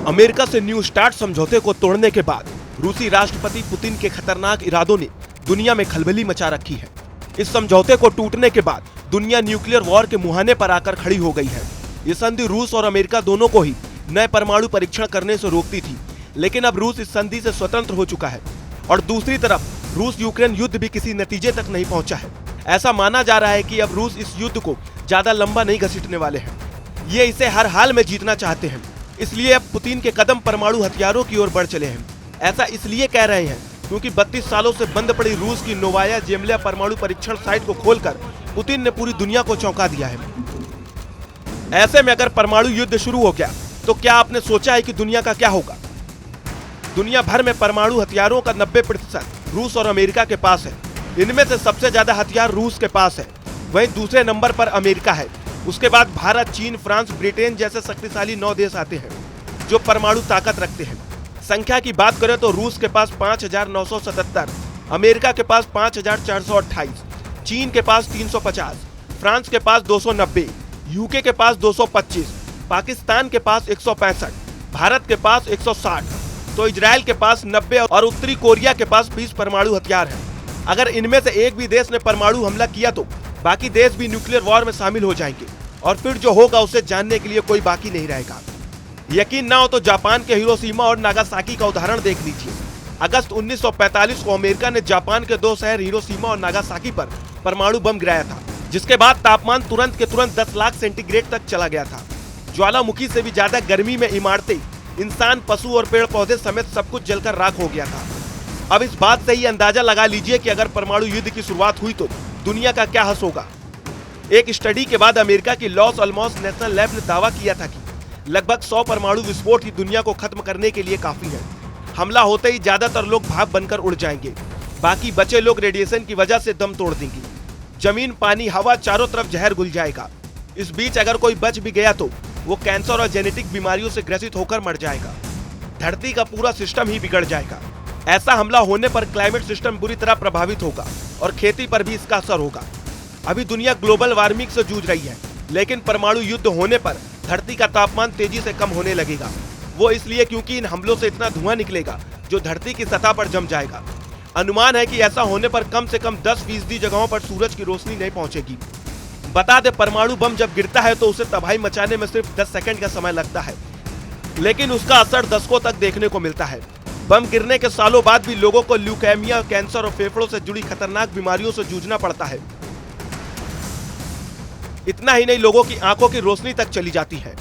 America से new start समझौते को तोड़ने के बाद रूसी राष्ट्रपति पुतिन के खतरनाक इरादों ने दुनिया में खलबली मचा रखी है। इस समझौते को टूटने के बाद दुनिया न्यूक्लियर वॉर के मुहाने पर आकर खड़ी हो गई है। ये संधि रूस और अमेरिका दोनों को ही नए परमाणु परीक्षण करने से रोकती थी, लेकिन अब रूस इस संधि से स्वतंत्र हो चुका है और दूसरी तरफ रूस यूक्रेन युद्ध भी किसी नतीजे तक नहीं पहुंचा है। ऐसा माना जा रहा है कि अब रूस इस युद्ध को ज्यादा लंबा नहीं घसीटने वाले हैं। ये इसे हर हाल में जीतना चाहते हैं, इसलिए अब पुतिन के कदम परमाणु हथियारों की ओर बढ़ चले हैं। ऐसा इसलिए कह रहे हैं क्योंकि 32 सालों से बंद पड़ी रूस की नोवाया जेमल्या परमाणु परीक्षण साइट को खोलकर पुतिन ने पूरी दुनिया को चौंका दिया है। ऐसे में अगर परमाणु युद्ध शुरू हो गया तो क्या आपने सोचा है कि दुनिया का क्या होगा? दुनिया भर में परमाणु हथियारों का 90% रूस और अमेरिका के पास है। इनमें से सबसे ज्यादा हथियार रूस के पास है, वहीं दूसरे नंबर पर अमेरिका है। उसके बाद भारत, चीन, फ्रांस, ब्रिटेन जैसे शक्तिशाली 9 देश आते हैं जो परमाणु ताकत रखते हैं। संख्या की बात करें तो रूस के पास 5,977, अमेरिका के पास 5,428, चीन के पास 350, फ्रांस के पास 290, यूके के पास 225, पाकिस्तान के पास 165, भारत के पास 160, तो इजराइल के पास 90 और उत्तरी कोरिया के पास 20 परमाणु हथियार हैं। अगर इनमें से एक भी देश ने परमाणु हमला किया तो बाकी देश भी न्यूक्लियर वॉर में शामिल हो जाएंगे और फिर जो होगा उसे जानने के लिए कोई बाकी नहीं रहेगा। यकीन ना हो तो जापान के हिरोशिमा और नागासाकी का उदाहरण देख लीजिए। अगस्त 1945 को अमेरिका ने जापान के 2 शहर हिरोशिमा और नागासाकी पर परमाणु बम गिराया था, जिसके बाद तापमान तुरंत के तुरंत 10 लाख सेंटीग्रेड तक चला गया था। ज्वालामुखी से भी ज्यादा गर्मी में इमारतें, इंसान, पशु और पेड़ पौधे समेत सब कुछ जलकर राख हो गया था। अब इस बात से ही अंदाजा लगा लीजिए कि अगर परमाणु युद्ध की शुरुआत हुई तो दुनिया का क्या हाल होगा। एक स्टडी के बाद अमेरिका की लॉस अल्मोस नेशनल लैब ने दावा किया था कि लगभग 100 परमाणु विस्फोट ही दुनिया को खत्म करने के लिए काफी है। हमला होते ही ज्यादातर लोग भाप बनकर उड़ जाएंगे, बाकी बचे लोग रेडिएशन की वजह से दम तोड़ देंगे। जमीन, पानी, हवा, चारों तरफ जहर घुल जाएगा। इस बीच अगर कोई बच भी गया तो वो कैंसर और जेनेटिक बीमारियों से ग्रसित होकर मर जाएगा। धरती का पूरा सिस्टम ही बिगड़ जाएगा। ऐसा हमला होने पर क्लाइमेट सिस्टम बुरी तरह प्रभावित होगा और खेती पर भी इसका असर होगा। अभी दुनिया ग्लोबल वार्मिंग से जूझ रही है, लेकिन परमाणु युद्ध होने पर धरती का तापमान तेजी से कम होने लगेगा। वो इसलिए क्योंकि इन हमलों से इतना धुआं निकलेगा जो धरती की सतह पर जम जाएगा। अनुमान है कि ऐसा होने पर कम से कम 10% जगहों पर सूरज की रोशनी नहीं पहुंचेगी। बता दे, परमाणु बम जब गिरता है तो उसे तबाही मचाने में सिर्फ 10 सेकंड का समय लगता है, लेकिन उसका असर दशकों तक देखने को मिलता है। बम गिरने के सालों बाद भी लोगों को ल्यूकेमिया, कैंसर और फेफड़ों से जुड़ी खतरनाक बीमारियों से जूझना पड़ता है। इतना ही नहीं, लोगों की आंखों की रोशनी तक चली जाती है।